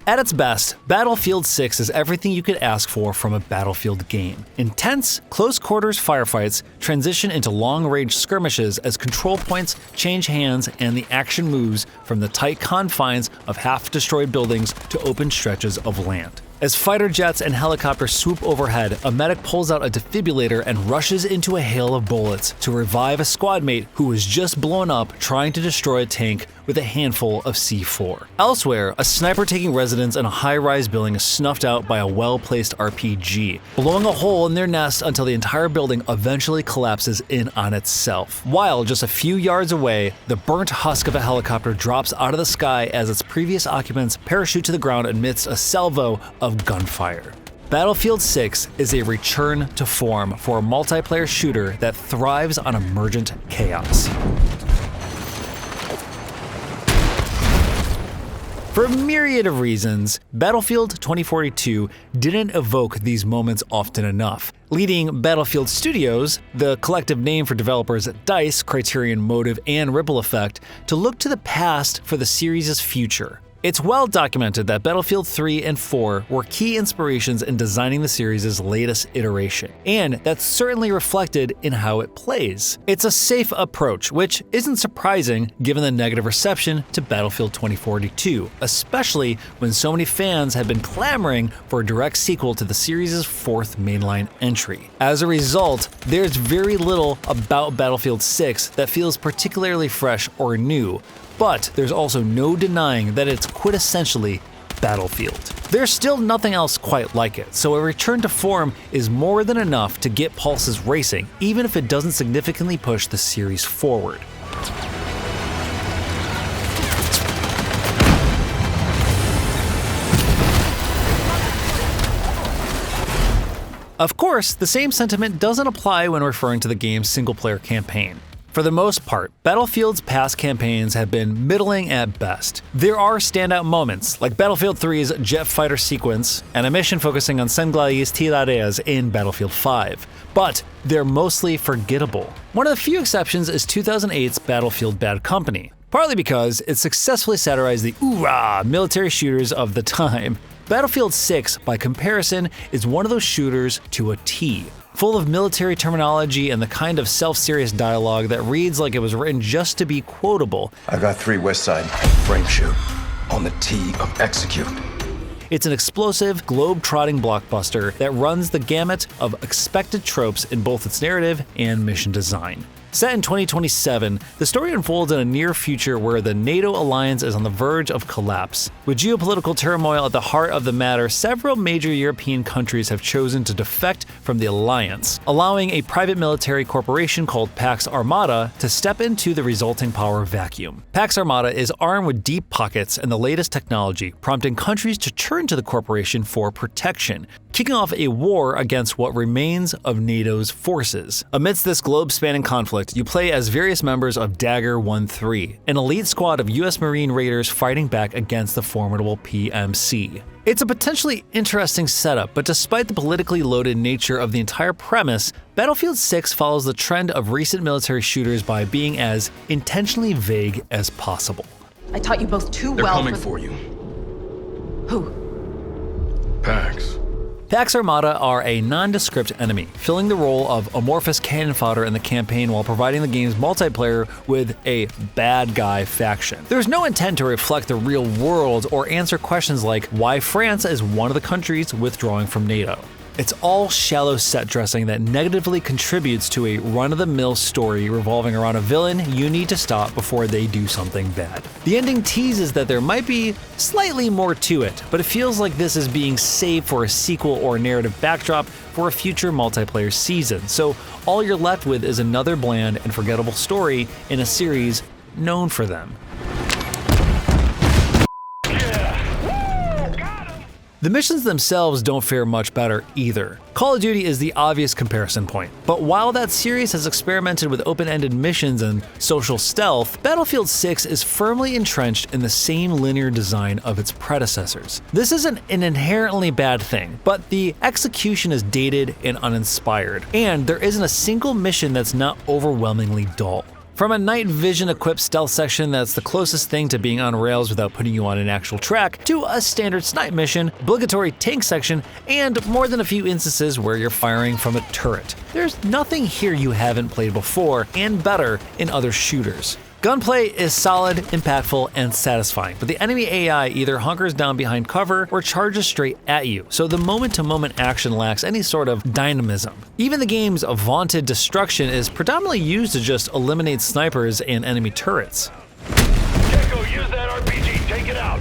At its best, Battlefield 6 is everything you could ask for from a Battlefield game. Intense, close-quarters firefights transition into long-range skirmishes as control points change hands and the action moves from the tight confines of half-destroyed buildings to open stretches of land. As fighter jets and helicopters swoop overhead, a medic pulls out a defibrillator and rushes into a hail of bullets to revive a squad mate who was just blown up trying to destroy a tank with a handful of C4. Elsewhere, a sniper taking residence in a high-rise building is snuffed out by a well-placed RPG, blowing a hole in their nest until the entire building eventually collapses in on itself. While just a few yards away, the burnt husk of a helicopter drops out of the sky as its previous occupants parachute to the ground amidst a salvo of gunfire. Battlefield 6 is a return to form for a multiplayer shooter that thrives on emergent chaos. For a myriad of reasons, Battlefield 2042 didn't evoke these moments often enough, leading Battlefield Studios, the collective name for developers at DICE, Criterion Motive, and Ripple Effect, to look to the past for the series' future. It's well documented that Battlefield 3 and 4 were key inspirations in designing the series' latest iteration, and that's certainly reflected in how it plays. It's a safe approach, which isn't surprising given the negative reception to Battlefield 2042, especially when so many fans have been clamoring for a direct sequel to the series' fourth mainline entry. As a result, there's very little about Battlefield 6 that feels particularly fresh or new, but there's also no denying that it's quintessentially Battlefield. There's still nothing else quite like it, so a return to form is more than enough to get pulses racing, even if it doesn't significantly push the series forward. Of course, the same sentiment doesn't apply when referring to the game's single-player campaign. For the most part, Battlefield's past campaigns have been middling at best. There are standout moments, like Battlefield 3's jet fighter sequence and a mission focusing on Senglay's tiraderas in Battlefield 5, but they're mostly forgettable. One of the few exceptions is 2008's Battlefield Bad Company, partly because it successfully satirized the oorah military shooters of the time. Battlefield 6, by comparison, is one of those shooters to a T. Full of military terminology and the kind of self-serious dialogue that reads like it was written just to be quotable. I got 3 West Side, frame shoot, on the T of execute. It's an explosive, globe-trotting blockbuster that runs the gamut of expected tropes in both its narrative and mission design. Set in 2027, the story unfolds in a near future where the NATO alliance is on the verge of collapse. With geopolitical turmoil at the heart of the matter, several major European countries have chosen to defect from the alliance, allowing a private military corporation called Pax Armada to step into the resulting power vacuum. Pax Armada is armed with deep pockets and the latest technology, prompting countries to turn to the corporation for protection, kicking off a war against what remains of NATO's forces. Amidst this globe-spanning conflict, you play as various members of Dagger 1-3, an elite squad of US Marine raiders fighting back against the formidable PMC. It's a potentially interesting setup, but despite the politically loaded nature of the entire premise, Battlefield 6 follows the trend of recent military shooters by being as intentionally vague as possible. I taught you both too They're well. coming for you. Who? Pax. Pax Armada are a nondescript enemy, filling the role of amorphous cannon fodder in the campaign while providing the game's multiplayer with a bad guy faction. There's no intent to reflect the real world or answer questions like why France is one of the countries withdrawing from NATO. It's all shallow set dressing that negatively contributes to a run-of-the-mill story revolving around a villain you need to stop before they do something bad. The ending teases that there might be slightly more to it, but it feels like this is being saved for a sequel or narrative backdrop for a future multiplayer season, so all you're left with is another bland and forgettable story in a series known for them. The missions themselves don't fare much better either. Call of Duty is the obvious comparison point, but while that series has experimented with open-ended missions and social stealth, Battlefield 6 is firmly entrenched in the same linear design of its predecessors. This isn't an inherently bad thing, but the execution is dated and uninspired, and there isn't a single mission that's not overwhelmingly dull. From a night vision equipped stealth section that's the closest thing to being on rails without putting you on an actual track, to a standard snipe mission, obligatory tank section, and more than a few instances where you're firing from a turret. There's nothing here you haven't played before, and better in other shooters. Gunplay is solid, impactful, and satisfying, but the enemy AI either hunkers down behind cover or charges straight at you, so the moment-to-moment action lacks any sort of dynamism. Even the game's vaunted destruction is predominantly used to just eliminate snipers and enemy turrets. Gecko, use that RPG, take it out!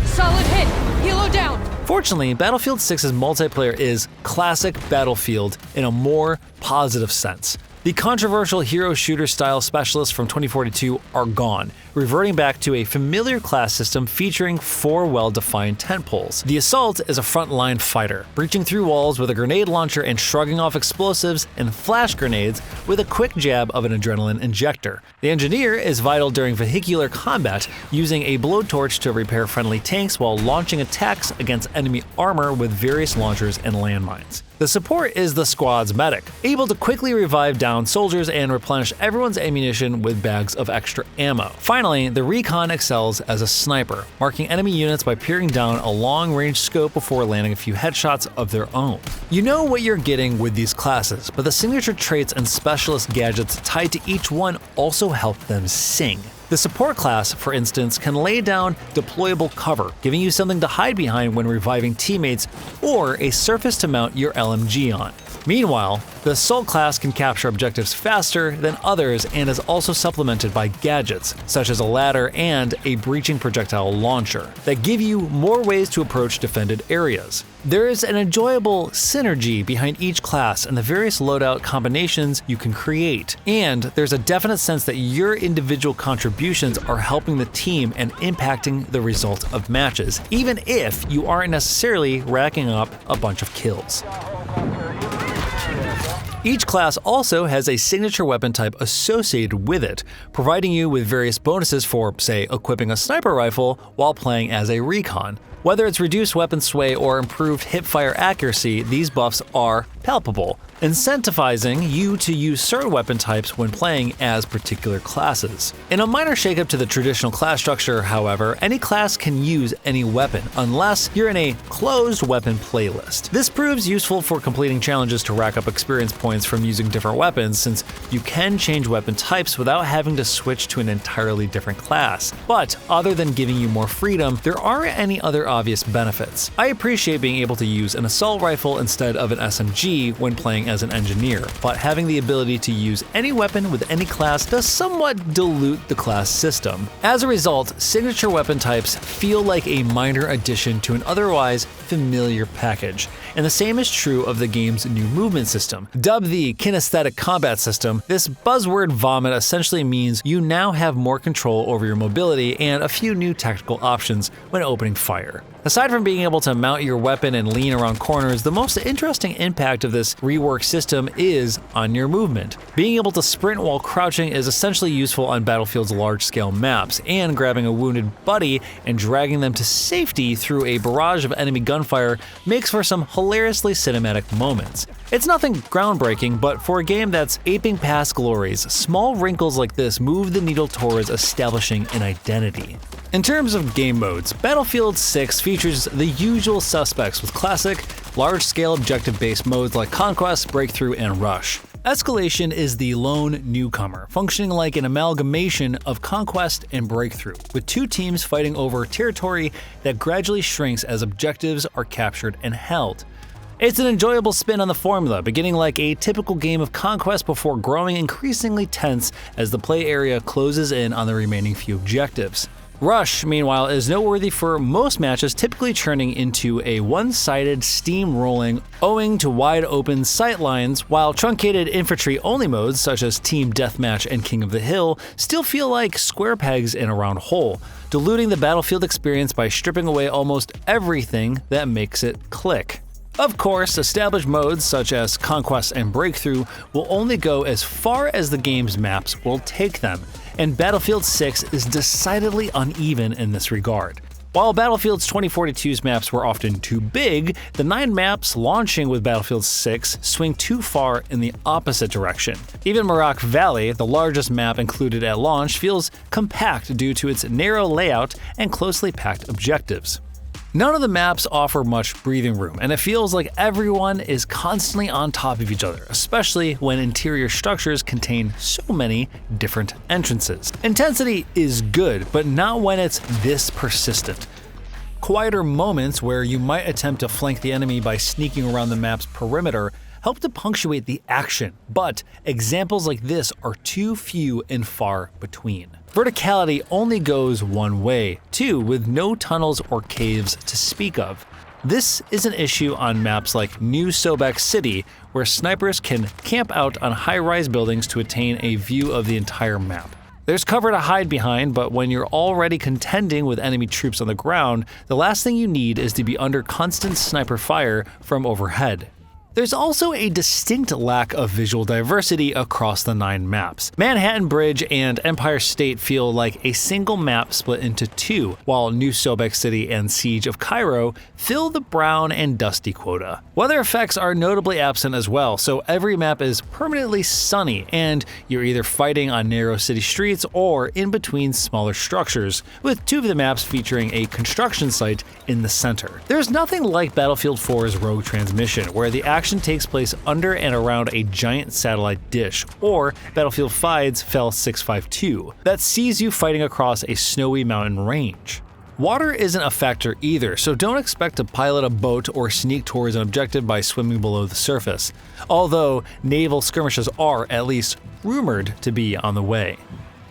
Solid hit! Helo down! Fortunately, Battlefield 6's multiplayer is classic Battlefield in a more positive sense. The controversial hero shooter style specialists from 2042 are gone, reverting back to a familiar class system featuring 4 well-defined tentpoles. The Assault is a frontline fighter, breaching through walls with a grenade launcher and shrugging off explosives and flash grenades with a quick jab of an adrenaline injector. The Engineer is vital during vehicular combat, using a blowtorch to repair friendly tanks while launching attacks against enemy armor with various launchers and landmines. The Support is the squad's medic, able to quickly revive down soldiers and replenish everyone's ammunition with bags of extra ammo. Finally, the Recon excels as a sniper, marking enemy units by peering down a long-range scope before landing a few headshots of their own. You know what you're getting with these classes, but the signature traits and specialist gadgets tied to each one also help them sing. The Support class, for instance, can lay down deployable cover, giving you something to hide behind when reviving teammates, or a surface to mount your LMG on. Meanwhile, the Assault class can capture objectives faster than others and is also supplemented by gadgets, such as a ladder and a breaching projectile launcher, that give you more ways to approach defended areas. There is an enjoyable synergy behind each class and the various loadout combinations you can create, and there's a definite sense that your individual contributions are helping the team and impacting the result of matches, even if you aren't necessarily racking up a bunch of kills. Each class also has a signature weapon type associated with it, providing you with various bonuses for, say, equipping a sniper rifle while playing as a recon. Whether it's reduced weapon sway or improved hipfire accuracy, these buffs are palpable, incentivizing you to use certain weapon types when playing as particular classes. In a minor shakeup to the traditional class structure, however, any class can use any weapon, unless you're in a closed weapon playlist. This proves useful for completing challenges to rack up experience points from using different weapons, since you can change weapon types without having to switch to an entirely different class. But other than giving you more freedom, there aren't any other obvious benefits. I appreciate being able to use an assault rifle instead of an SMG when playing as an engineer, but having the ability to use any weapon with any class does somewhat dilute the class system. As a result, signature weapon types feel like a minor addition to an otherwise familiar package. And the same is true of the game's new movement system. Dubbed the kinesthetic combat system, this buzzword vomit essentially means you now have more control over your mobility and a few new tactical options when opening fire. Aside from being able to mount your weapon and lean around corners, the most interesting impact of this rework system is on your movement. Being able to sprint while crouching is essentially useful on Battlefield's large-scale maps, and grabbing a wounded buddy and dragging them to safety through a barrage of enemy gunfire makes for some hilariously cinematic moments. It's nothing groundbreaking, but for a game that's aping past glories, small wrinkles like this move the needle towards establishing an identity. In terms of game modes, Battlefield 6 features the usual suspects with classic, large-scale objective-based modes like Conquest, Breakthrough, and Rush. Escalation is the lone newcomer, functioning like an amalgamation of Conquest and Breakthrough, with two teams fighting over territory that gradually shrinks as objectives are captured and held. It's an enjoyable spin on the formula, beginning like a typical game of Conquest before growing increasingly tense as the play area closes in on the remaining few objectives. Rush, meanwhile, is noteworthy for most matches typically turning into a one-sided steamrolling owing to wide-open sightlines, while truncated infantry-only modes such as Team Deathmatch and King of the Hill still feel like square pegs in a round hole, diluting the Battlefield experience by stripping away almost everything that makes it click. Of course, established modes such as Conquest and Breakthrough will only go as far as the game's maps will take them, and Battlefield 6 is decidedly uneven in this regard. While Battlefield's 2042's maps were often too big, the 9 maps launching with Battlefield 6 swing too far in the opposite direction. Even Merak Valley, the largest map included at launch, feels compact due to its narrow layout and closely packed objectives. None of the maps offer much breathing room, and it feels like everyone is constantly on top of each other, especially when interior structures contain so many different entrances. Intensity is good, but not when it's this persistent. Quieter moments where you might attempt to flank the enemy by sneaking around the map's perimeter help to punctuate the action, but examples like this are too few and far between. Verticality only goes one way, too, with no tunnels or caves to speak of. This is an issue on maps like New Sobek City, where snipers can camp out on high-rise buildings to attain a view of the entire map. There's cover to hide behind, but when you're already contending with enemy troops on the ground, the last thing you need is to be under constant sniper fire from overhead. There's also a distinct lack of visual diversity across the 9 maps. Manhattan Bridge and Empire State feel like a single map split into 2, while New Sobek City and Siege of Cairo fill the brown and dusty quota. Weather effects are notably absent as well, so every map is permanently sunny, and you're either fighting on narrow city streets or in between smaller structures, with 2 of the maps featuring a construction site in the center. There's nothing like Battlefield 4's Rogue Transmission, where the action takes place under and around a giant satellite dish, or Battlefield 5's Fel 652, that sees you fighting across a snowy mountain range. Water isn't a factor either, so don't expect to pilot a boat or sneak towards an objective by swimming below the surface, although naval skirmishes are at least rumored to be on the way.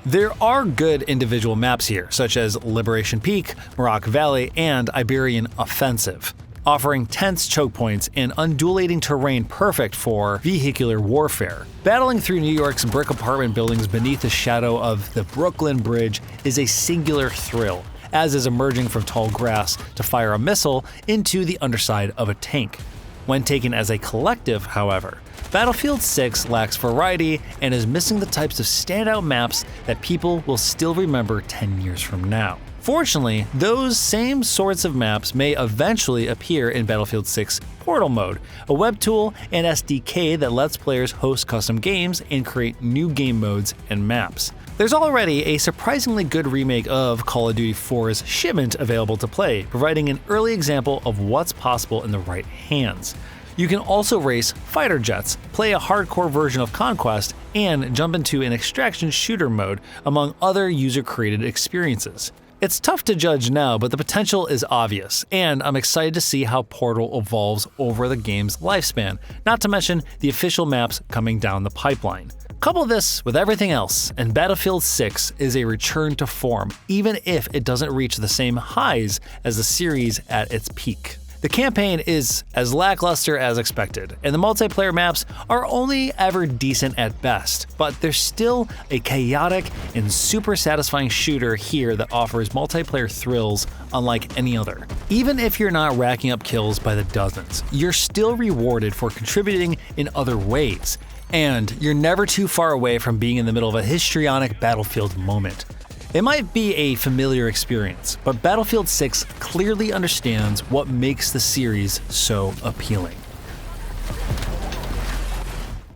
There are good individual maps here, such as Liberation Peak, Merak Valley, and Iberian Offensive, offering tense choke points and undulating terrain perfect for vehicular warfare. Battling through New York's brick apartment buildings beneath the shadow of the Brooklyn Bridge is a singular thrill, as is emerging from tall grass to fire a missile into the underside of a tank. When taken as a collective, however, Battlefield 6 lacks variety and is missing the types of standout maps that people will still remember 10 years from now. Fortunately, those same sorts of maps may eventually appear in Battlefield 6 Portal Mode, a web tool and SDK that lets players host custom games and create new game modes and maps. There's already a surprisingly good remake of Call of Duty 4's Shipment available to play, providing an early example of what's possible in the right hands. You can also race fighter jets, play a hardcore version of Conquest, and jump into an extraction shooter mode, among other user-created experiences. It's tough to judge now, but the potential is obvious, and I'm excited to see how Portal evolves over the game's lifespan, not to mention the official maps coming down the pipeline. Couple this with everything else, and Battlefield 6 is a return to form, even if it doesn't reach the same highs as the series at its peak. The campaign is as lackluster as expected, and the multiplayer maps are only ever decent at best, but there's still a chaotic and super satisfying shooter here that offers multiplayer thrills unlike any other. Even if you're not racking up kills by the dozens, you're still rewarded for contributing in other ways, and you're never too far away from being in the middle of a histrionic Battlefield moment. It might be a familiar experience, but Battlefield 6 clearly understands what makes the series so appealing.